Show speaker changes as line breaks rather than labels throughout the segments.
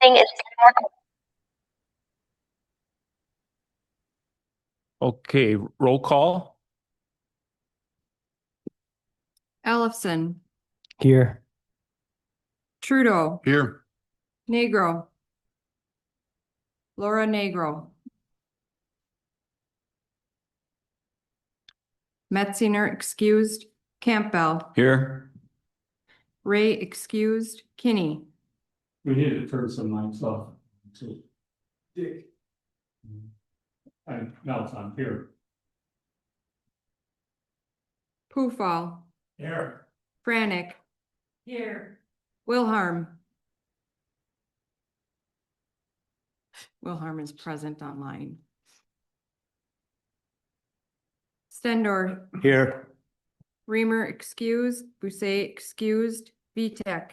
thing is
Okay, roll call.
Ellefson,
Here.
Trudeau,
Here.
Negro, Laura Negro, Metzinger excused, Campbell,
Here.
Ray excused, Kinney,
We need to turn some mics off. Dick. And now it's on here.
Poofall,
Here.
Franek, here, Wilharm. Wilharm is present online. Stendor,
Here.
Reamer excused, Boussaint excused, Vitek,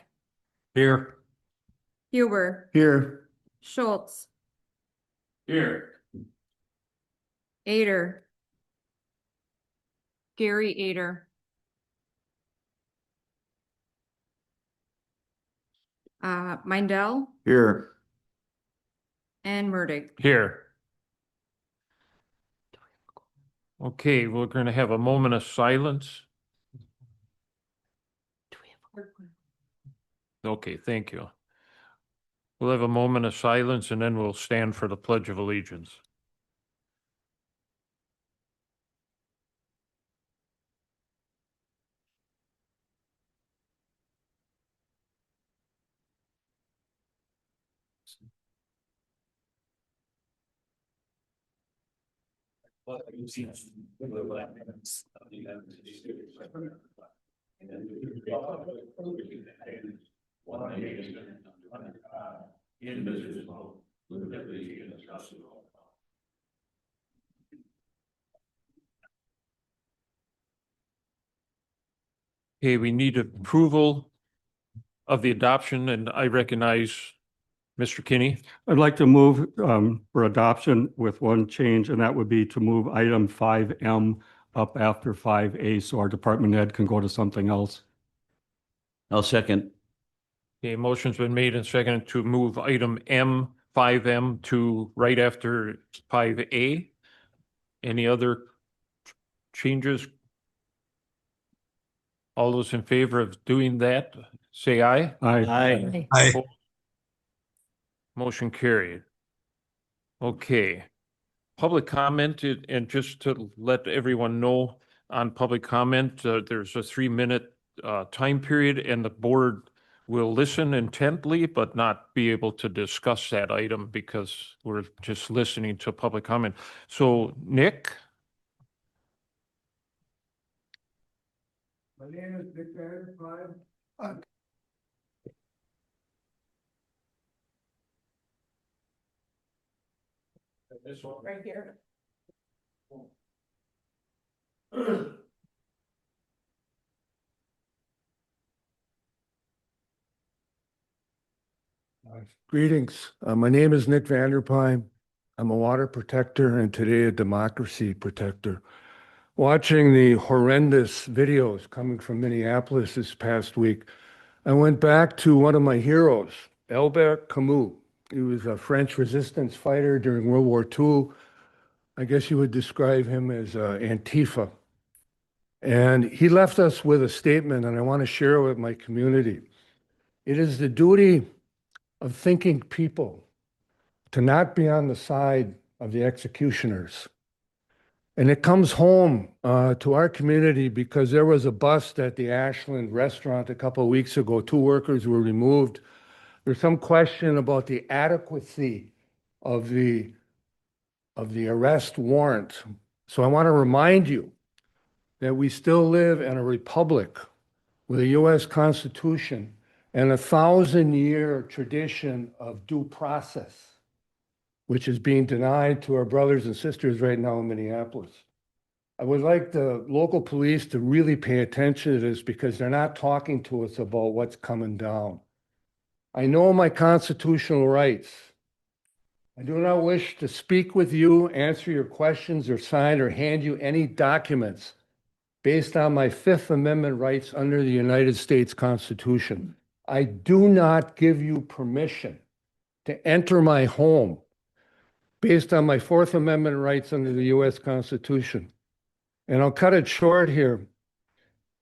Here.
Huber,
Here.
Schultz,
Here.
Ader, Gary Ader, Mindell,
Here.
and Murdig.
Here. Okay, we're going to have a moment of silence. Okay, thank you. We'll have a moment of silence and then we'll stand for the Pledge of Allegiance. Okay, we need approval of the adoption, and I recognize Mr. Kinney.
I'd like to move for adoption with one change, and that would be to move item 5M up after 5A so our department head can go to something else.
I'll second.
Okay, motion's been made and seconded to move item 5M to right after 5A. Any other changes? All those in favor of doing that, say aye.
Aye.
Aye.
Motion carried. Okay. Public comment, and just to let everyone know on public comment, there's a 3-minute time period and the board will listen intently, but not be able to discuss that item because we're just listening to public comment. So Nick?
My name is Nick Vanderpine.
This one.
Right here.
Greetings. My name is Nick Vanderpine. I'm a water protector and today a democracy protector. Watching the horrendous videos coming from Minneapolis this past week, I went back to one of my heroes, Albert Camus. He was a French resistance fighter during World War II. I guess you would describe him as Antifa. And he left us with a statement, and I want to share it with my community. It is the duty of thinking people to not be on the side of the executioners. And it comes home to our community because there was a bust at the Ashland restaurant a couple of weeks ago. 2 workers were removed. There's some question about the adequacy of the arrest warrant. So I want to remind you that we still live in a republic with a U.S. Constitution and a 1,000-year tradition of due process, which is being denied to our brothers and sisters right now in Minneapolis. I would like the local police to really pay attention to this because they're not talking to us about what's coming down. I know my constitutional rights. I do not wish to speak with you, answer your questions, or sign or hand you any documents based on my Fifth Amendment rights under the United States Constitution. I do not give you permission to enter my home based on my Fourth Amendment rights under the U.S. Constitution. And I'll cut it short here.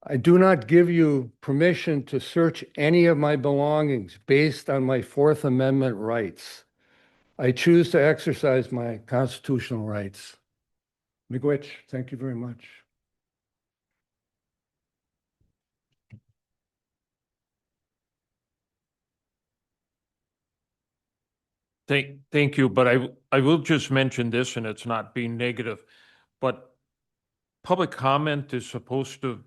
I do not give you permission to search any of my belongings based on my Fourth Amendment rights. I choose to exercise my constitutional rights. Miigwech, thank you very much.
Thank you, but I will just mention this, and it's not being negative, but public comment is supposed to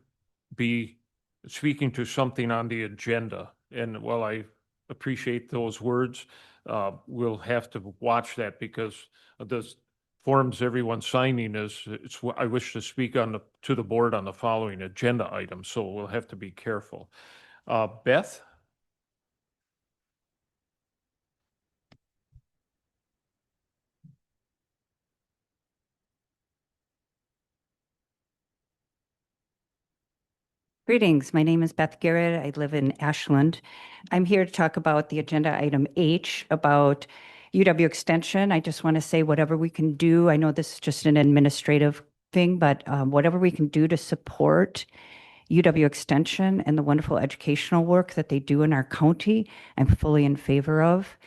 be speaking to something on the agenda. And while I appreciate those words, we'll have to watch that because the forms everyone's signing I wish to speak to the board on the following agenda item, so we'll have to be careful. Beth?
Greetings. My name is Beth Garrett. I live in Ashland. I'm here to talk about the agenda item H about UW Extension. I just want to say whatever we can do. I know this is just an administrative thing, but whatever we can do to support UW Extension and the wonderful educational work that they do in our county, I'm fully in favor of.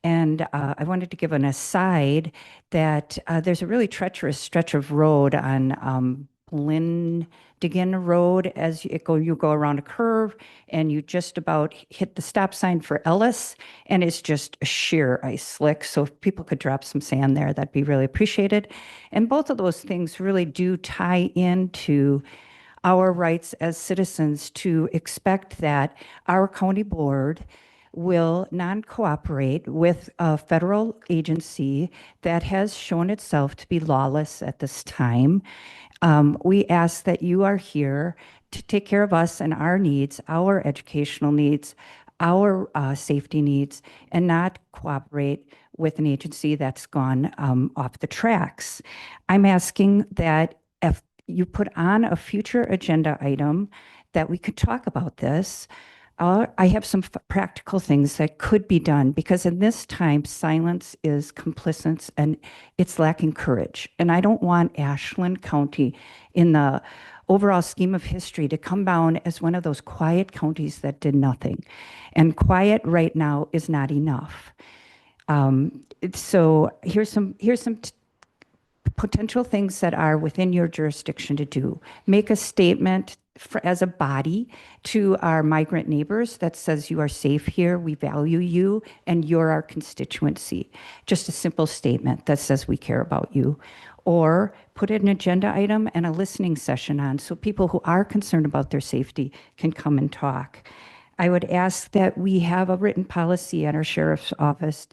And I wanted to give an aside that there's a really treacherous stretch of road on Lindigan Road as you go around a curve and you just about hit the stop sign for Ellis, and it's just a sheer ice slick. So if people could drop some sand there, that'd be really appreciated. And both of those things really do tie into our rights as citizens to expect that our county board will non-cooperate with a federal agency that has shown itself to be lawless at this time. We ask that you are here to take care of us and our needs, our educational needs, our safety needs, and not cooperate with an agency that's gone off the tracks. I'm asking that if you put on a future agenda item that we could talk about this. I have some practical things that could be done because in this time, silence is complicit and it's lacking courage. And I don't want Ashland County in the overall scheme of history to come down as one of those quiet counties that did nothing. And quiet right now is not enough. So here's some potential things that are within your jurisdiction to do. Make a statement as a body to our migrant neighbors that says you are safe here, we value you, and you're our constituency. Just a simple statement that says we care about you. Or put an agenda item and a listening session on so people who are concerned about their safety can come and talk. I would ask that we have a written policy at our sheriff's office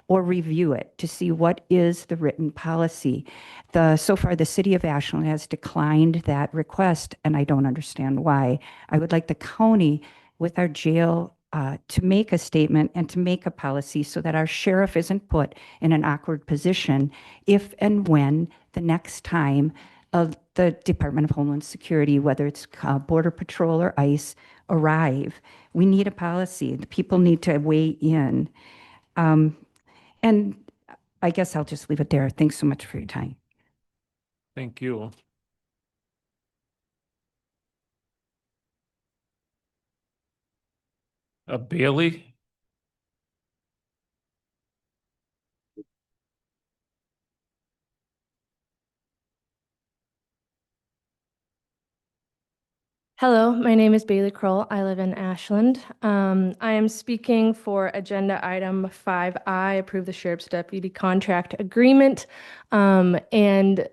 or review it to see what is the written policy. So far, the city of Ashland has declined that request, and I don't understand why. I would like the county with our jail to make a statement and to make a policy so that our sheriff isn't put in an awkward position if and when the next time the Department of Homeland Security, whether it's Border Patrol or ICE, arrive. We need a policy. The people need to weigh in. And I guess I'll just leave it there. Thanks so much for your time.
Thank you. Bailey?
Hello, my name is Bailey Kroll. I live in Ashland. I am speaking for agenda item 5I, approve the sheriff's deputy contract agreement. And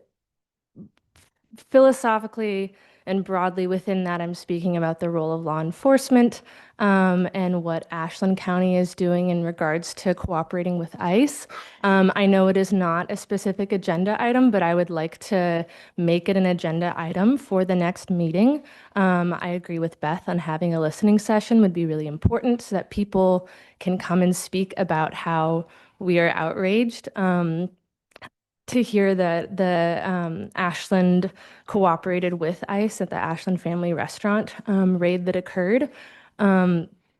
philosophically and broadly within that, I'm speaking about the role of law enforcement and what Ashland County is doing in regards to cooperating with ICE. I know it is not a specific agenda item, but I would like to make it an agenda item for the next meeting. I agree with Beth on having a listening session would be really important so that people can come and speak about how we are outraged. To hear that the Ashland cooperated with ICE at the Ashland Family Restaurant raid that occurred.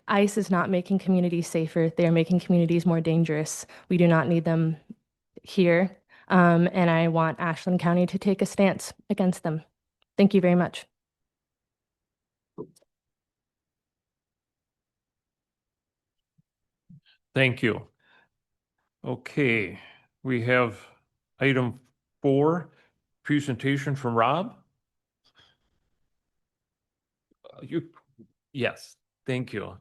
ICE is not making communities safer. They are making communities more dangerous. We do not need them here. And I want Ashland County to take a stance against them. Thank you very much.
Thank you. Okay, we have item 4, presentation from Rob. Yes, thank you.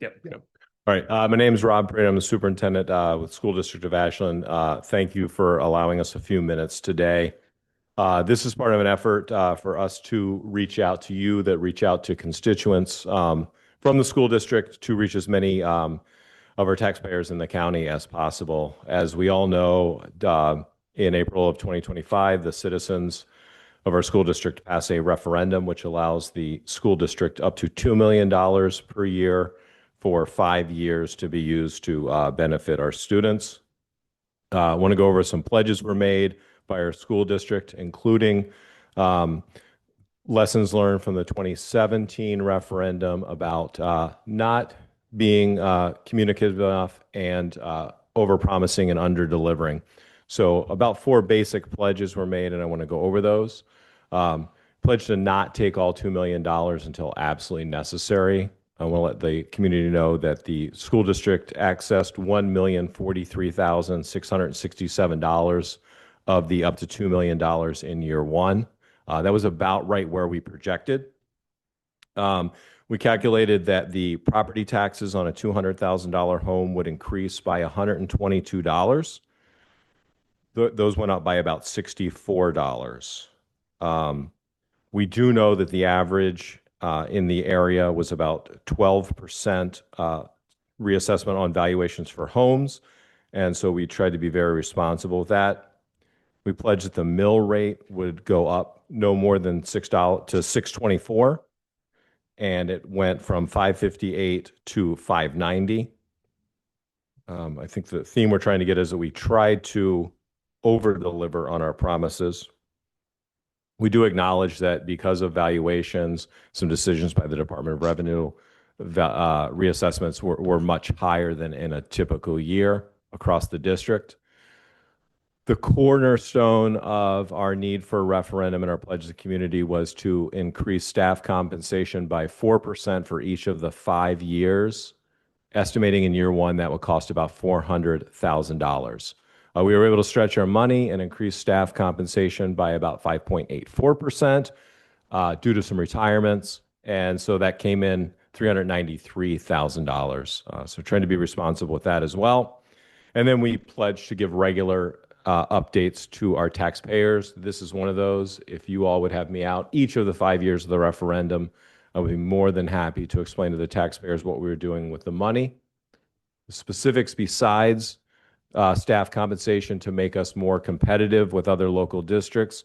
Yep.
All right, my name is Rob Prater. I'm the superintendent with School District of Ashland. Thank you for allowing us a few minutes today. This is part of an effort for us to reach out to you, that reach out to constituents from the school district, to reach as many of our taxpayers in the county as possible. As we all know, in April of 2025, the citizens of our school district pass a referendum which allows the school district up to $2 million per year for 5 years to be used to benefit our students. I want to go over some pledges were made by our school district, including lessons learned from the 2017 referendum about not being communicative enough and overpromising and under-delivering. So about 4 basic pledges were made, and I want to go over those. Pledge to not take all $2 million until absolutely necessary. I want to let the community know that the school district accessed $1,043,667 of the up to $2 million in year 1. That was about right where we projected. We calculated that the property taxes on a $200,000 home would increase by $122. Those went up by about $64. We do know that the average in the area was about 12% reassessment on valuations for homes. And so we tried to be very responsible with that. We pledged that the mill rate would go up no more than $6 to $6.24. And it went from $5.58 to $5.90. I think the theme we're trying to get is that we tried to over-deliver on our promises. We do acknowledge that because of valuations, some decisions by the Department of Revenue, reassessments were much higher than in a typical year across the district. The cornerstone of our need for a referendum and our pledge to the community was to increase staff compensation by 4% for each of the 5 years, estimating in year 1 that would cost about $400,000. We were able to stretch our money and increase staff compensation by about 5.84% due to some retirements. And so that came in $393,000. So trying to be responsible with that as well. And then we pledged to give regular updates to our taxpayers. This is one of those. If you all would have me out each of the 5 years of the referendum, I would be more than happy to explain to the taxpayers what we were doing with the money. The specifics besides staff compensation to make us more competitive with other local districts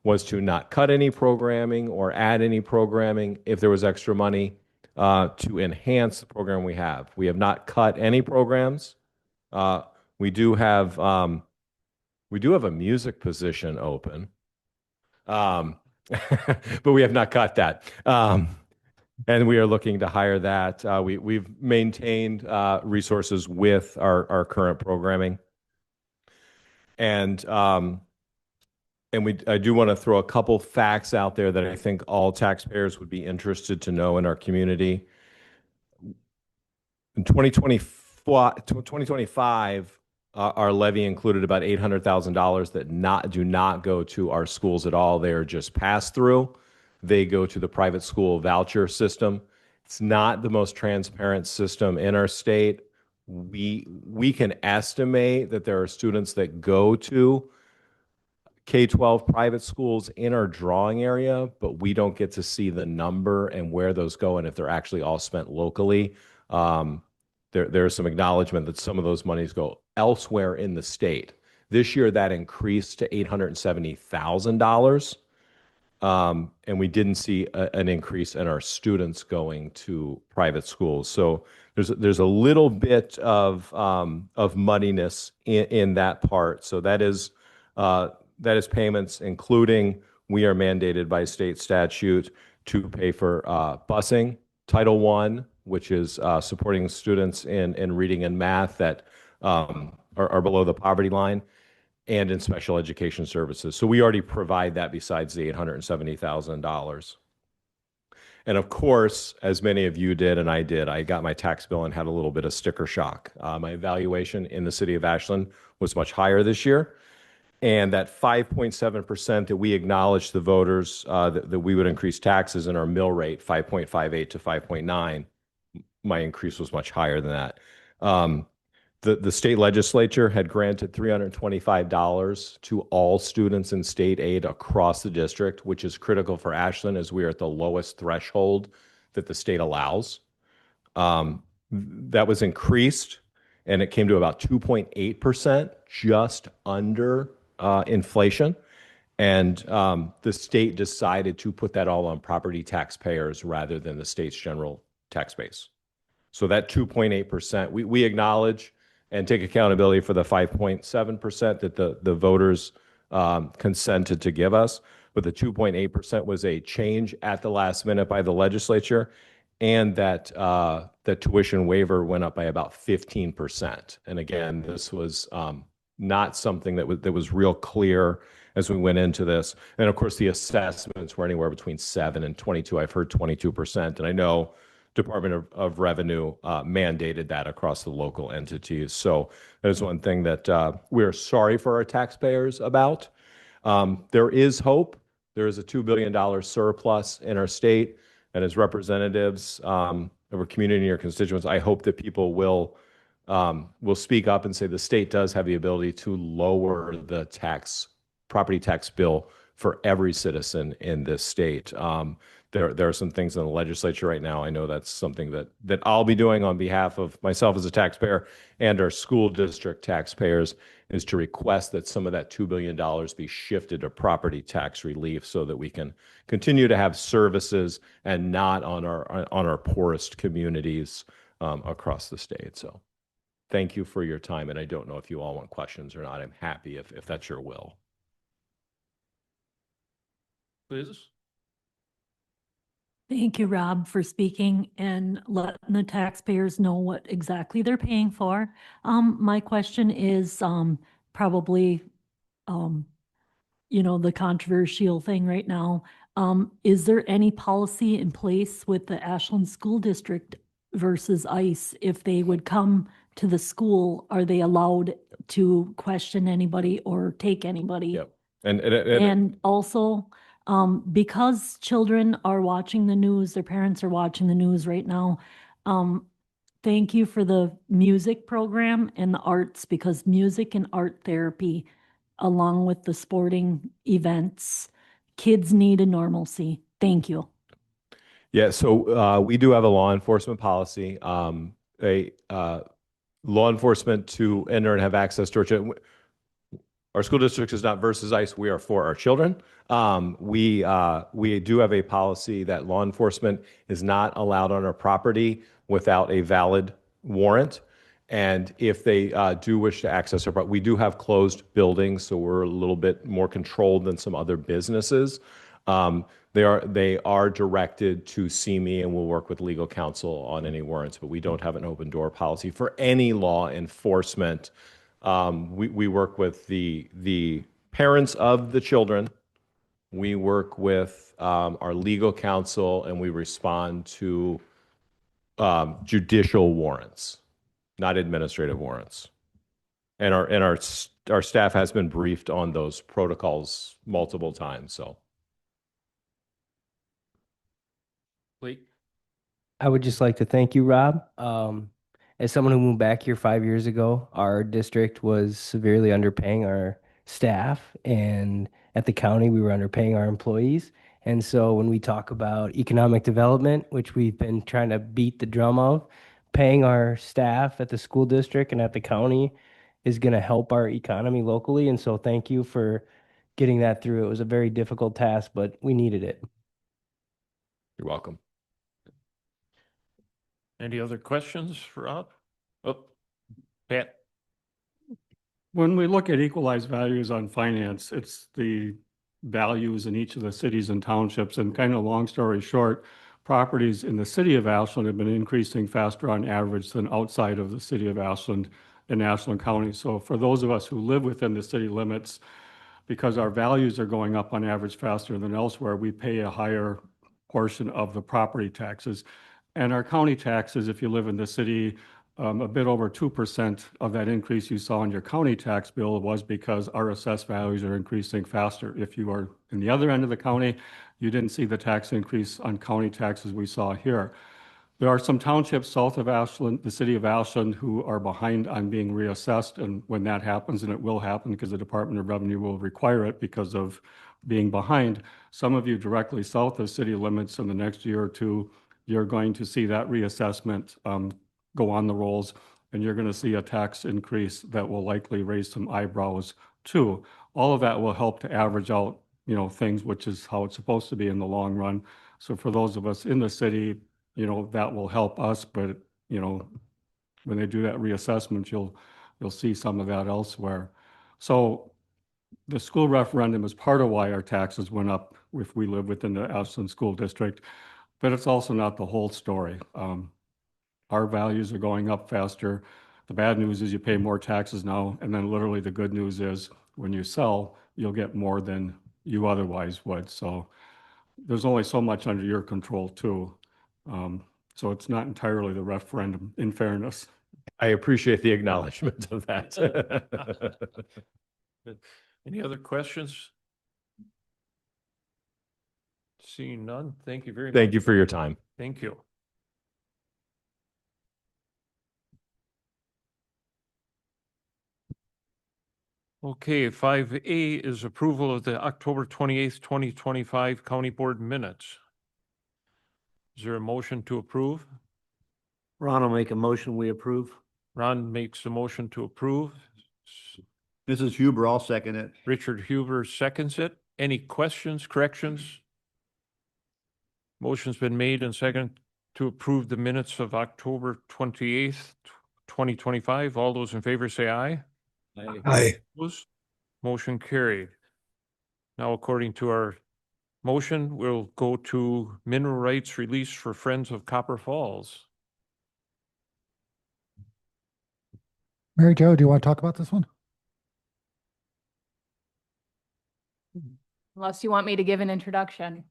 was to not cut any programming or add any programming if there was extra money to enhance the program we have. We have not cut any programs. We do have a music position open, but we have not cut that. And we are looking to hire that. We've maintained resources with our current programming. And I do want to throw a couple facts out there that I think all taxpayers would be interested to know in our community. In 2025, our levy included about $800,000 that do not go to our schools at all. They are just passed through. They go to the private school voucher system. It's not the most transparent system in our state. We can estimate that there are students that go to K-12 private schools in our drawing area, but we don't get to see the number and where those go and if they're actually all spent locally. There's some acknowledgement that some of those monies go elsewhere in the state. This year, that increased to $870,000. And we didn't see an increase in our students going to private schools. So there's a little bit of muddiness in that part. So that is That is payments, including we are mandated by state statute to pay for busing, Title I, which is supporting students in reading and math that are below the poverty line, and in special education services. So we already provide that besides the $870,000. And of course, as many of you did and I did, I got my tax bill and had a little bit of sticker shock. My valuation in the city of Ashland was much higher this year. And that 5.7% that we acknowledged the voters that we would increase taxes in our mill rate, 5.58 to 5.9, my increase was much higher than that. The state legislature had granted $325 to all students in state aid across the district, which is critical for Ashland as we are at the lowest threshold that the state allows. That was increased, and it came to about 2.8%, just under inflation. And the state decided to put that all on property taxpayers rather than the state's general tax base. So that 2.8%, we acknowledge and take accountability for the 5.7% that the voters consented to give us. But the 2.8% was a change at the last minute by the legislature, and that the tuition waiver went up by about 15%. And again, this was not something that was real clear as we went into this. And of course, the assessments were anywhere between 7 and 22. I've heard 22%, and I know Department of Revenue mandated that across the local entities. So that is one thing that we're sorry for our taxpayers about. There is hope. There is a $2 billion surplus in our state. And as representatives of our community and your constituents, I hope that people will speak up and say the state does have the ability to lower the property tax bill for every citizen in this state. There are some things in the legislature right now. I know that's something that I'll be doing on behalf of myself as a taxpayer and our school district taxpayers, is to request that some of that $2 billion be shifted to property tax relief so that we can continue to have services and not on our poorest communities across the state. So thank you for your time. And I don't know if you all want questions or not. I'm happy if that's your will.
Liz?
Thank you, Rob, for speaking and letting the taxpayers know what exactly they're paying for. My question is probably, the controversial thing right now. Is there any policy in place with the Ashland School District versus ICE? If they would come to the school, are they allowed to question anybody or take anybody?
Yep.
And also, because children are watching the news, their parents are watching the news right now. Thank you for the music program and the arts, because music and art therapy, along with the sporting events, kids need a normalcy. Thank you.
Yeah, so we do have a law enforcement policy. Law enforcement to enter and have access to our children. Our school district is not versus ICE. We are for our children. We do have a policy that law enforcement is not allowed on our property without a valid warrant. And if they do wish to access our property, we do have closed buildings, so we're a little bit more controlled than some other businesses. They are directed to see me, and we'll work with legal counsel on any warrants, but we don't have an open door policy for any law enforcement. We work with the parents of the children. We work with our legal counsel, and we respond to judicial warrants, not administrative warrants. And our staff has been briefed on those protocols multiple times. So,
Blake?
I would just like to thank you, Rob. As someone who moved back here 5 years ago, our district was severely underpaying our staff, and at the county, we were underpaying our employees. And so when we talk about economic development, which we've been trying to beat the drum of, paying our staff at the school district and at the county is going to help our economy locally. And so thank you for getting that through. It was a very difficult task, but we needed it.
you're welcome.
Any other questions for Rob? Oh, Pat?
When we look at equalized values on finance, it's the values in each of the cities and townships. And kind of long story short, properties in the city of Ashland have been increasing faster on average than outside of the city of Ashland in Ashland County. So for those of us who live within the city limits, because our values are going up on average faster than elsewhere, we pay a higher portion of the property taxes. And our county taxes, if you live in the city, a bit over 2% of that increase you saw in your county tax bill was because our assessed values are increasing faster. If you are in the other end of the county, you didn't see the tax increase on county taxes we saw here. There are some townships south of Ashland, the city of Ashland, who are behind on being reassessed. And when that happens, and it will happen because the Department of Revenue will require it because of being behind, some of you directly south of city limits in the next year or two, you're going to see that reassessment go on the rolls, and you're going to see a tax increase that will likely raise some eyebrows too. All of that will help to average out, things, which is how it's supposed to be in the long run. So for those of us in the city, that will help us, but, when they do that reassessment, you'll see some of that elsewhere. So the school referendum is part of why our taxes went up if we live within the Ashland School District, but it's also not the whole story. Our values are going up faster. The bad news is you pay more taxes now, and then literally the good news is when you sell, you'll get more than you otherwise would. So there's only so much under your control too. So it's not entirely the referendum, in fairness.
I appreciate the acknowledgement of that.
Any other questions? Seeing none, thank you very much.
Thank you for your time.
Thank you. Okay, 5A is approval of the October 28th, 2025 County Board minutes. Is there a motion to approve?
Ron will make a motion, we approve.
Ron makes a motion to approve.
This is Huber, I'll second it.
Richard Huber seconds it. Any questions, corrections? Motion's been made and seconded to approve the minutes of October 28th, 2025. All those in favor say aye.
Aye.
Opposed? Motion carried. Now, according to our motion, we'll go to mineral rights release for Friends of Copper Falls.
Mary Jo, do you want to talk about this one?
Unless you want me to give an introduction.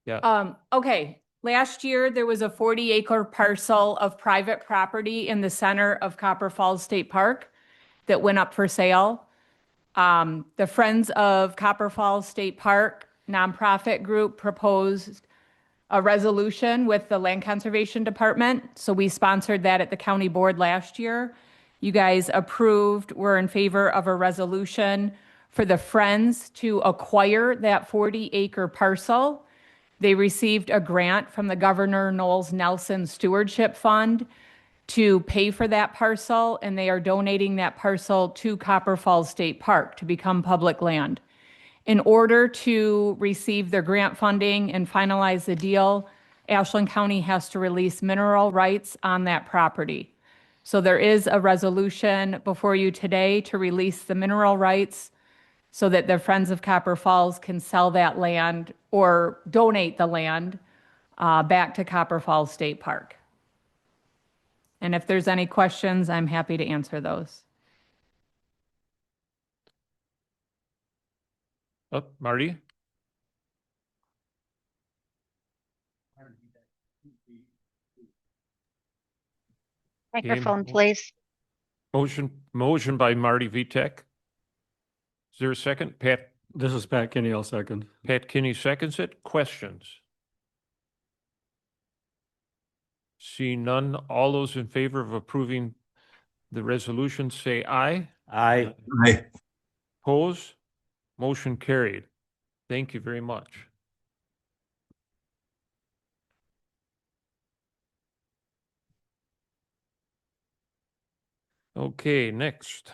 Yeah.
Okay. Last year, there was a 40-acre parcel of private property in the center of Copper Falls State Park that went up for sale. The Friends of Copper Falls State Park nonprofit group proposed a resolution with the Land Conservation Department. So we sponsored that at the county board last year. You guys approved, were in favor of a resolution for the Friends to acquire that 40-acre parcel. They received a grant from the Governor Knowles Nelson Stewardship Fund to pay for that parcel, and they are donating that parcel to Copper Falls State Park to become public land. In order to receive their grant funding and finalize the deal, Ashland County has to release mineral rights on that property. So there is a resolution before you today to release the mineral rights so that the Friends of Copper Falls can sell that land or donate the land back to Copper Falls State Park. And if there's any questions, I'm happy to answer those.
Marty?
Microphone, please.
Motion by Marty Vitek. Is there a second?
This is Pat Kinney, I'll second.
Pat Kinney seconds it. Questions? See none. All those in favor of approving the resolution say aye.
Aye.
Aye.
Opposed? Motion carried. Thank you very much. Okay, next.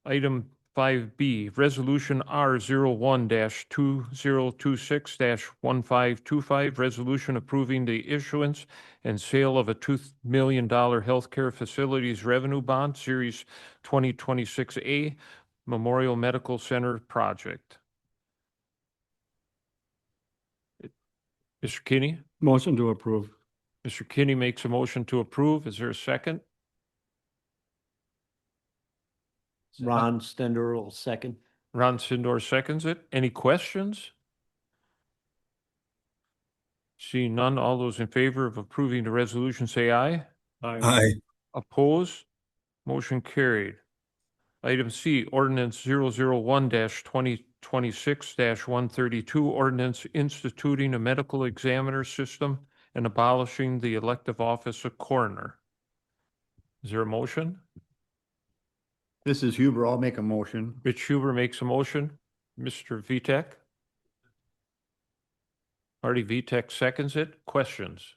Item 5B, Resolution R01-2026-1525, resolution approving the issuance and sale of a $2 million healthcare facilities revenue bond, Series 2026A, Memorial Medical Center project. Mr. Kinney?
Motion to approve.
Mr. Kinney makes a motion to approve. Is there a second?
Ron Stender will second.
Ron Sindor seconds it. Any questions? Seeing none, all those in favor of approving the resolution say aye.
Aye.
Oppose? Motion carried. Item C, ordinance 001-2026-132, ordinance instituting a medical examiner system and abolishing the elective office of coroner. Is there a motion?
This is Huber. I'll make a motion.
Rich Huber makes a motion. Mr. Vitek? Marty Vitek seconds it. Questions?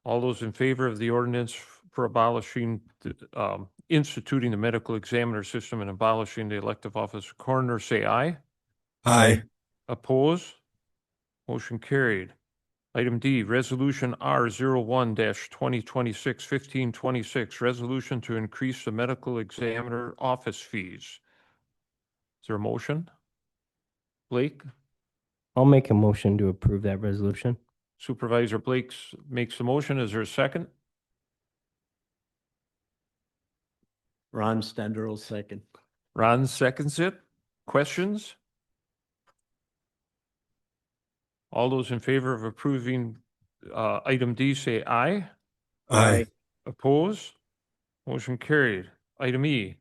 All those in favor of the ordinance for abolishing, instituting the medical examiner system and abolishing the elective office of coroner, say aye.
Aye.
Oppose? Motion carried. Item D, Resolution R01-2026-1526, resolution to increase the medical examiner office fees. Is there a motion? Blake?
I'll make a motion to approve that resolution.
Supervisor Blake makes the motion. Is there a second?
Ron Stender will second.
Ron seconds it. Questions? All those in favor of approving item D say aye.
Aye.
Oppose? Motion carried. Item E,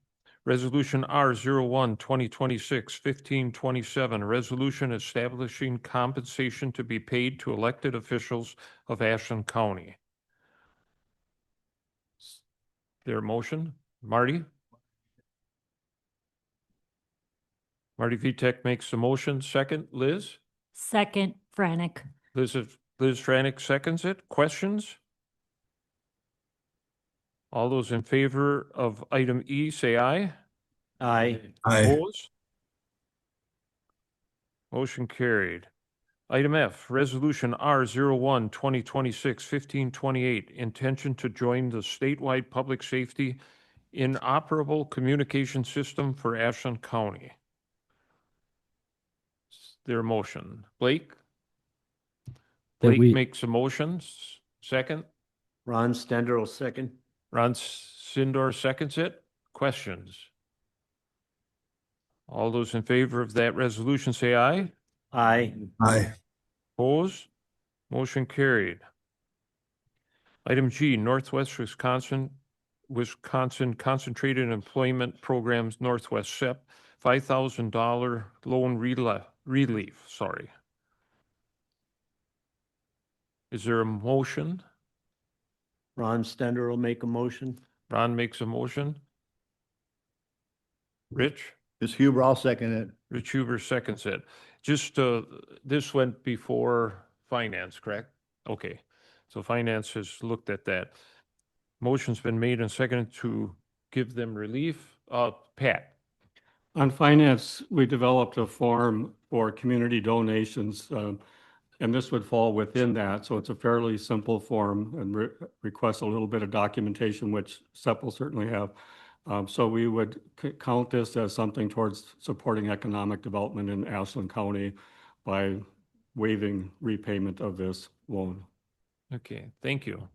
Resolution R01-2026-1527, resolution establishing compensation to be paid to elected officials of Ashland County. Their motion? Marty? Marty Vitek makes the motion. Second, Liz?
Second, Franek.
Liz Franek seconds it. Questions? All those in favor of item E, say aye.
Aye.
Oppose? Motion carried. Item F, Resolution R01-2026-1528, intention to join the statewide public safety inoperable communication system for Ashland County. Their motion. Blake? Blake makes a motion. Second.
Ron Stender will second.
Ron Sindor seconds it. Questions? All those in favor of that resolution say aye.
Aye.
Aye.
Oppose? Motion carried. Item G, Northwest Wisconsin Concentrated Employment Programs Northwest SEP, $5,000 loan relief, sorry. Is there a motion?
Ron Stender will make a motion.
Ron makes a motion. Rich?
This Huber, I'll second it.
Rich Huber seconds it. Just, this went before finance, correct? Okay, so finance has looked at that. Motion's been made and seconded to give them relief. Pat?
On finance, we developed a form for community donations, and this would fall within that. So it's a fairly simple form and requests a little bit of documentation, which SEP will certainly have. So we would count this as something towards supporting economic development in Ashland County by waiving repayment of this loan.
Okay, thank you.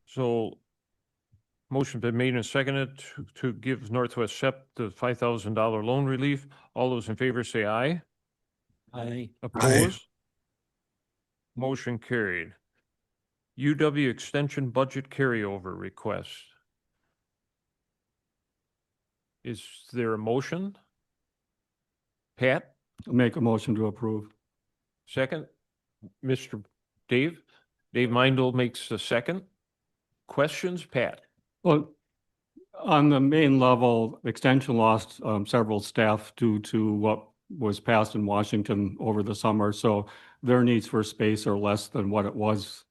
So motion been made and seconded to give Northwest SEP the $5,000 loan relief. All those in favor say aye.
Aye.
Opposed? Motion carried. UW Extension Budget Carryover Request. Is there a motion? Pat,
I'll make a motion to approve.
second. Mr. Dave Mindel makes the second. Questions, Pat?
Well, on the main level, Extension lost several staff due to what was passed in Washington over the summer. So their needs for space are less than what it was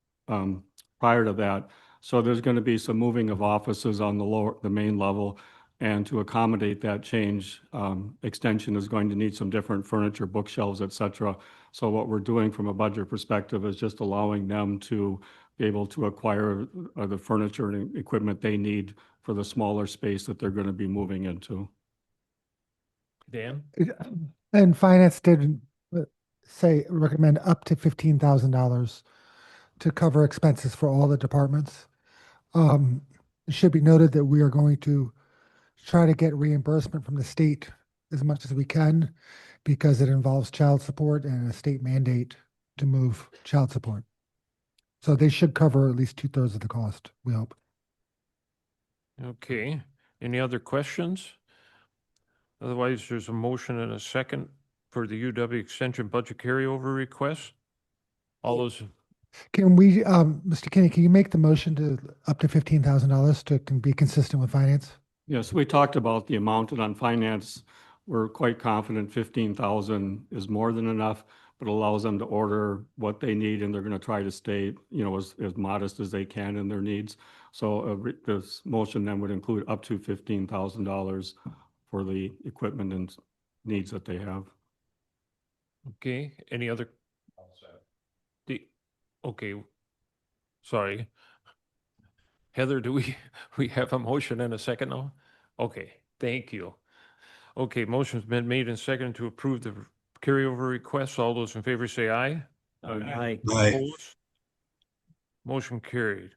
prior to that. So there's going to be some moving of offices on the main level. And to accommodate that change, extension is going to need some different furniture, bookshelves, et cetera. So what we're doing from a budget perspective is just allowing them to be able to acquire the furniture and equipment they need for the smaller space that they're going to be moving into.
Dan?
And finance did recommend up to $15,000 to cover expenses for all the departments. It should be noted that we are going to try to get reimbursement from the state as much as we can because it involves child support and a state mandate to move child support. So they should cover at least 2/3 of the cost, we hope.
Okay, any other questions? Otherwise, there's a motion and a second for the UW Extension budget carryover request. All those,
Can we, Mr. Kinney, can you make the motion to up to $15,000 to be consistent with finance?
Yes, we talked about the amount, and on finance, we're quite confident 15,000 is more than enough, but allows them to order what they need, and they're going to try to stay, as modest as they can in their needs. So this motion then would include up to $15,000 for the equipment and needs that they have.
okay, any other? Okay, sorry. Heather, do we have a motion and a second now? Okay, thank you. Okay, motion's been made and seconded to approve the carryover request. All those in favor say aye.
Aye.
Opposed? Motion carried.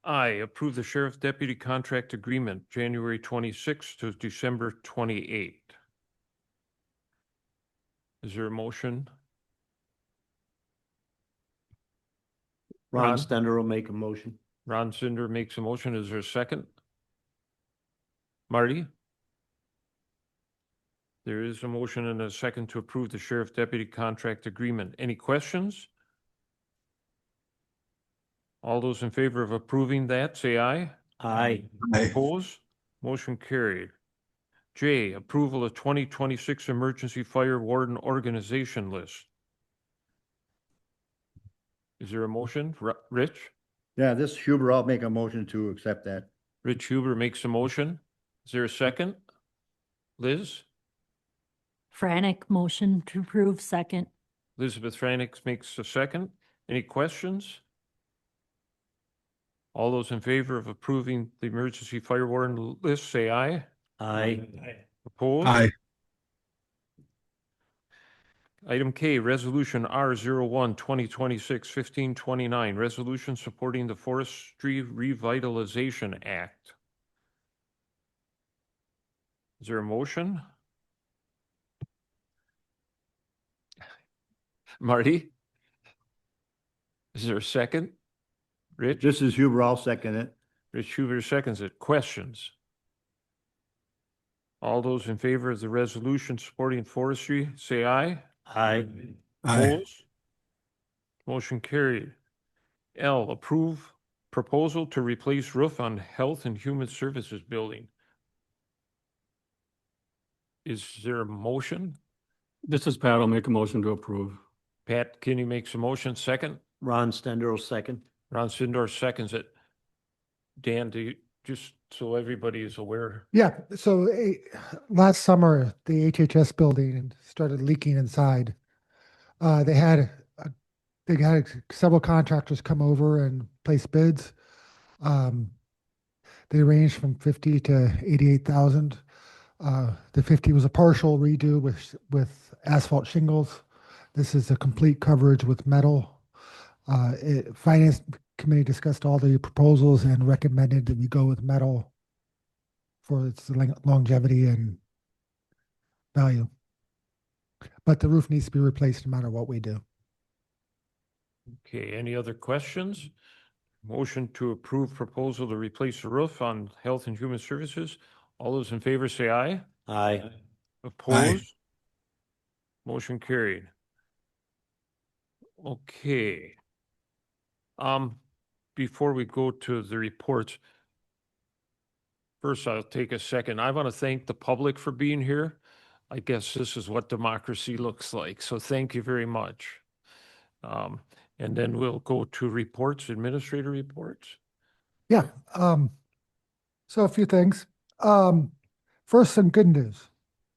I approve the sheriff deputy contract agreement, January 26th to December 28th. Is there a motion?
Ron
Ron?
Stender will make a motion.
Ron Cinder makes a motion. Is there a second? Marty? There is a motion and a second to approve the sheriff deputy contract agreement. Any questions? All those in favor of approving that, say aye.
Aye.
Opposed? Motion carried. J, approval of 2026 emergency fire warden organization list. Is there a motion? Rich?
Yeah, this Huber, I'll make a motion to accept that.
Rich Huber makes a motion. Is there a second? Liz?
Frantic motion to approve second.
Elizabeth Franix makes a second. Any questions? All those in favor of approving the emergency fire warden list, say aye.
Aye.
Opposed?
Aye.
Item K, Resolution R01 2026-1529, resolution supporting the Forestry Revitalization Act. Is there a motion? Marty? Is there a second? Rich?
This is Huber, I'll second it.
Rich Huber seconds it. Questions? All those in favor of the resolution supporting forestry, say aye.
Aye.
Opposed? Motion carried. L, approve proposal to replace roof on Health and Human Services building. Is there a motion?
This is Pat. I'll make a motion to approve.
Pat Kinney makes a motion. Second.
Ron Stender will second.
Ron Sindor seconds it. Dan, do you, just so everybody is aware?
Yeah, so last summer, the HHS building started leaking inside. They had several contractors come over and place bids. They ranged from 50 to 88,000. The 50 was a partial redo with asphalt shingles. This is a complete coverage with metal. Finance committee discussed all the proposals and recommended that we go with metal for its longevity and value. But the roof needs to be replaced no matter what we do.
Okay, any other questions? Motion to approve proposal to replace the roof on Health and Human Services. All those in favor say aye.
Aye.
Opposed? Motion carried. Okay. Before we go to the reports, first I'll take a second. I want to thank the public for being here. I guess this is what democracy looks like. So thank you very much. And then we'll go to reports, administrator reports.
Yeah, so a few things. First, some good news.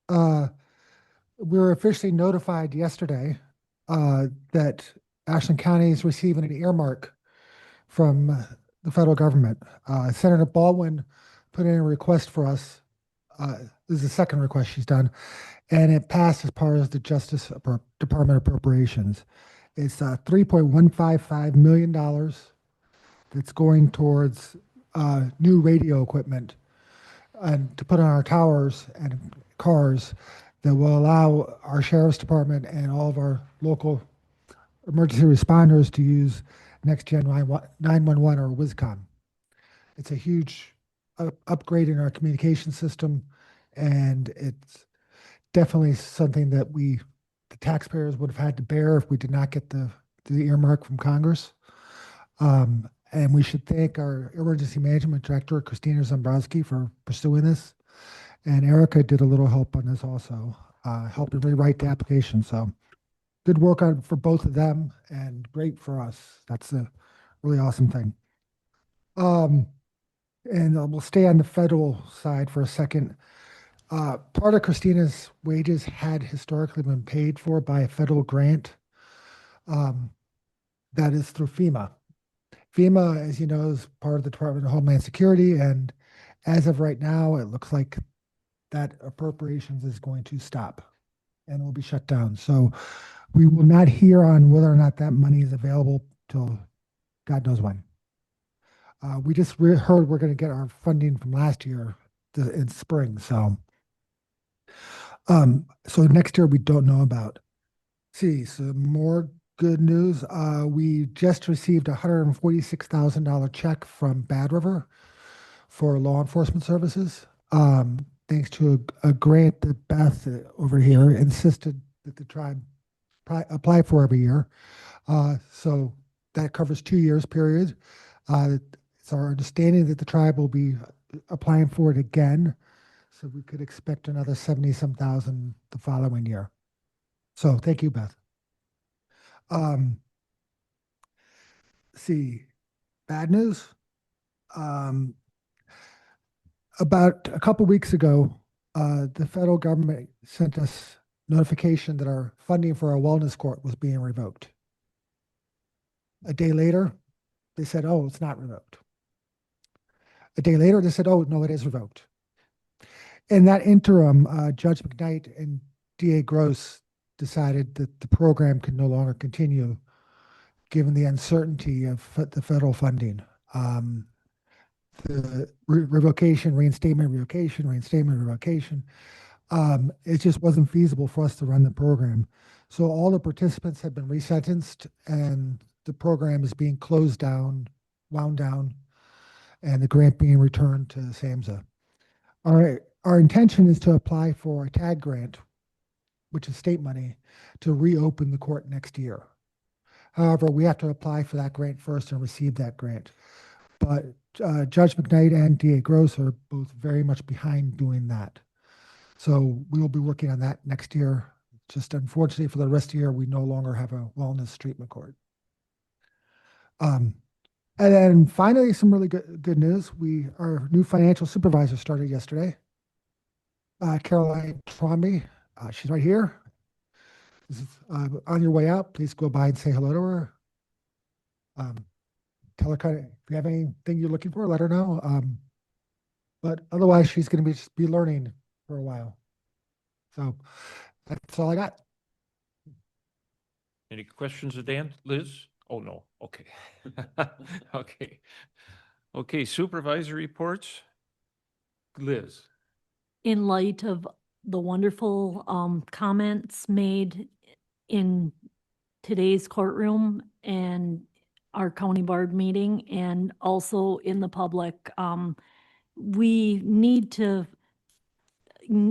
We were officially notified yesterday that Ashland County is receiving an earmark from the federal government. Senator Baldwin put in a request for us. This is the second request she's done, and it passed as part of the Justice Department Appropriations. It's $3.155 million that's going towards new radio equipment and to put on our towers and cars that will allow our sheriff's department and all of our local emergency responders to use next gen 911 or WISCOM. It's a huge upgrade in our communication system, and it's definitely something that the taxpayers would have had to bear if we did not get the earmark from Congress. And we should thank our emergency management director, Christina Zambrowski, for pursuing this. And Erica did a little help on this also, helping rewrite the application. So good work for both of them and great for us. That's a really awesome thing. And we'll stay on the federal side for a second. Part of Christina's wages had historically been paid for by a federal grant that is through FEMA. FEMA, as you know, is part of the Department of Homeland Security, and as of right now, it looks like that appropriations is going to stop and will be shut down. So we will not hear on whether or not that money is available till God knows when. We just heard we're going to get our funding from last year in spring. So next year we don't know about. See, some more good news. We just received a $146,000 check from Bad River for law enforcement services. Thanks to a grant that Beth over here insisted that the tribe apply for every year. So that covers 2 years period. It's our understanding that the tribe will be applying for it again. So we could expect another 70-some thousand the following year. So thank you, Beth. See, bad news. About a couple weeks ago, the federal government sent us notification that our funding for our wellness court was being revoked. A day later, they said, oh, it's not revoked. A day later, they said, oh, no, it is revoked. In that interim, Judge McKnight and DA Gross decided that the program could no longer continue given the uncertainty of the federal funding. The revocation, reinstatement, revocation. It just wasn't feasible for us to run the program. So all the participants have been resentenced and the program is being closed down, wound down, and the grant being returned to SAMHSA. Our intention is to apply for a TAG grant, which is state money, to reopen the court next year. However, we have to apply for that grant first and receive that grant. But Judge McKnight and DA Gross are both very much behind doing that. So we will be working on that next year. Just unfortunately for the rest of the year, we no longer have a wellness treatment court. And then finally, some really good news. Our new financial supervisor started yesterday. Caroline Tromby, she's right here. On your way out, please go by and say hello to her. Tell her if you have anything you're looking for, let her know. But otherwise, she's going to just be learning for a while. So that's all I got.
Any questions of Dan? Liz? Oh, no. Okay. Okay. Okay, supervisor reports. Liz.
In light of the wonderful comments made in today's courtroom and our county board meeting and also in the public, we need to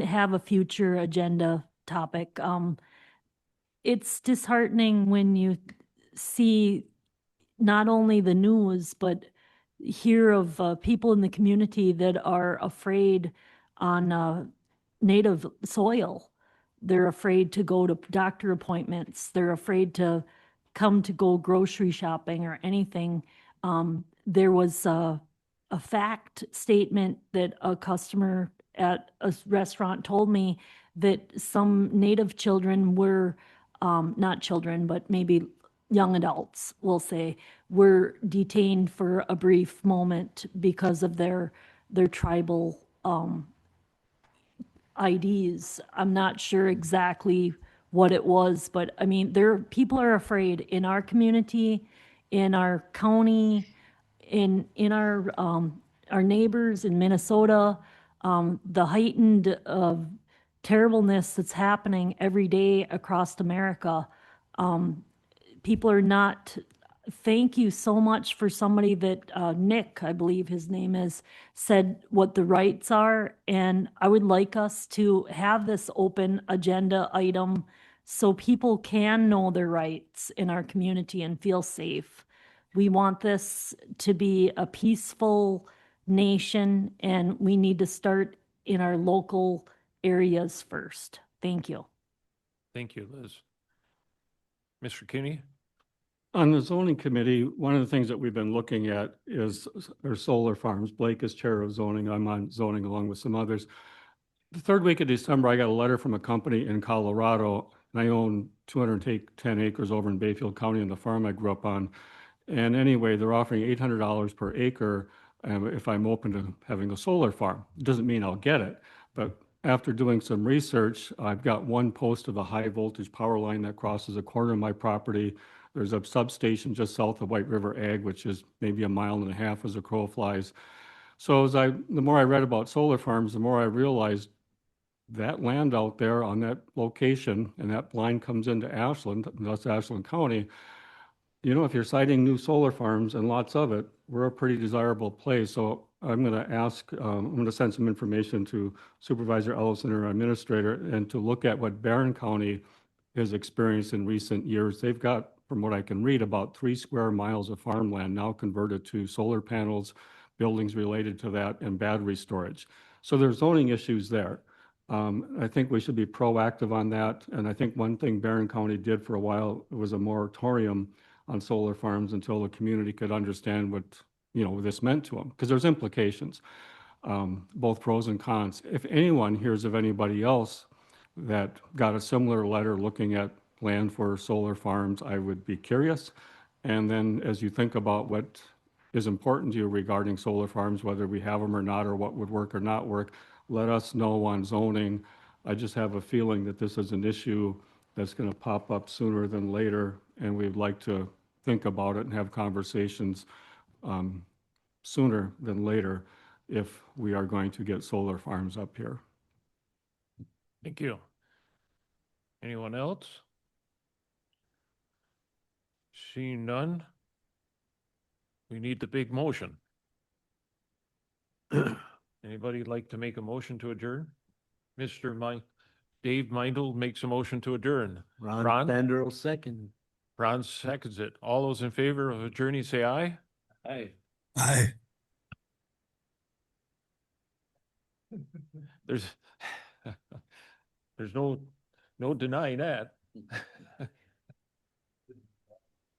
have a future agenda topic. It's disheartening when you see not only the news, but hear of people in the community that are afraid on native soil. They're afraid to go to doctor appointments. They're afraid to come to go grocery shopping or anything. There was a fact statement that a customer at a restaurant told me that some Native children were, not children, but maybe young adults, we'll say, were detained for a brief moment because of their tribal IDs. I'm not sure exactly what it was, but I mean, people are afraid in our community, in our county, in our neighbors in Minnesota, the heightened terribleness that's happening every day across America. People are not, thank you so much for somebody that, Nick, I believe his name is, said what the rights are. And I would like us to have this open agenda item so people can know their rights in our community and feel safe. We want this to be a peaceful nation, and we need to start in our local areas first. Thank you.
Thank you, Liz. Mr. Kinney?
On the zoning committee, one of the things that we've been looking at is our solar farms. Blake is chair of zoning. I'm on zoning along with some others. The third week of December, I got a letter from a company in Colorado, and I own 210 acres over in Bayfield County on the farm I grew up on. And anyway, they're offering $800 per acre if I'm open to having a solar farm. It doesn't mean I'll get it, but after doing some research, I've got one post of a high voltage power line that crosses a corner of my property. There's a substation just south of White River Ag, which is maybe a mile and a half as a crow flies. So the more I read about solar farms, the more I realized that land out there on that location, and that line comes into Ashland, and that's Ashland County. You know, if you're siting new solar farms and lots of it, we're a pretty desirable place. So I'm going to ask, I'm going to send some information to Supervisor Ellison, our administrator, and to look at what Barron County has experienced in recent years. They've got, from what I can read, about 3 square miles of farmland now converted to solar panels, buildings related to that, and battery storage. So there's zoning issues there. I think we should be proactive on that. And I think one thing Barron County did for a while was a moratorium on solar farms until the community could understand what, this meant to them, because there's implications, both pros and cons. If anyone hears of anybody else that got a similar letter looking at land for solar farms, I would be curious. And then as you think about what is important to you regarding solar farms, whether we have them or not, or what would work or not work, let us know on zoning. I just have a feeling that this is an issue that's going to pop up sooner than later, and we'd like to think about it and have conversations sooner than later if we are going to get solar farms up here.
Thank you. Anyone else? Seeing none, we need the big motion. Anybody like to make a motion to adjourn? Dave Meindl makes a motion to adjourn.
Ron Bender will second.
Ron seconds it. All those in favor of adjourning, say aye.
Aye.
Aye.
There's no denying that.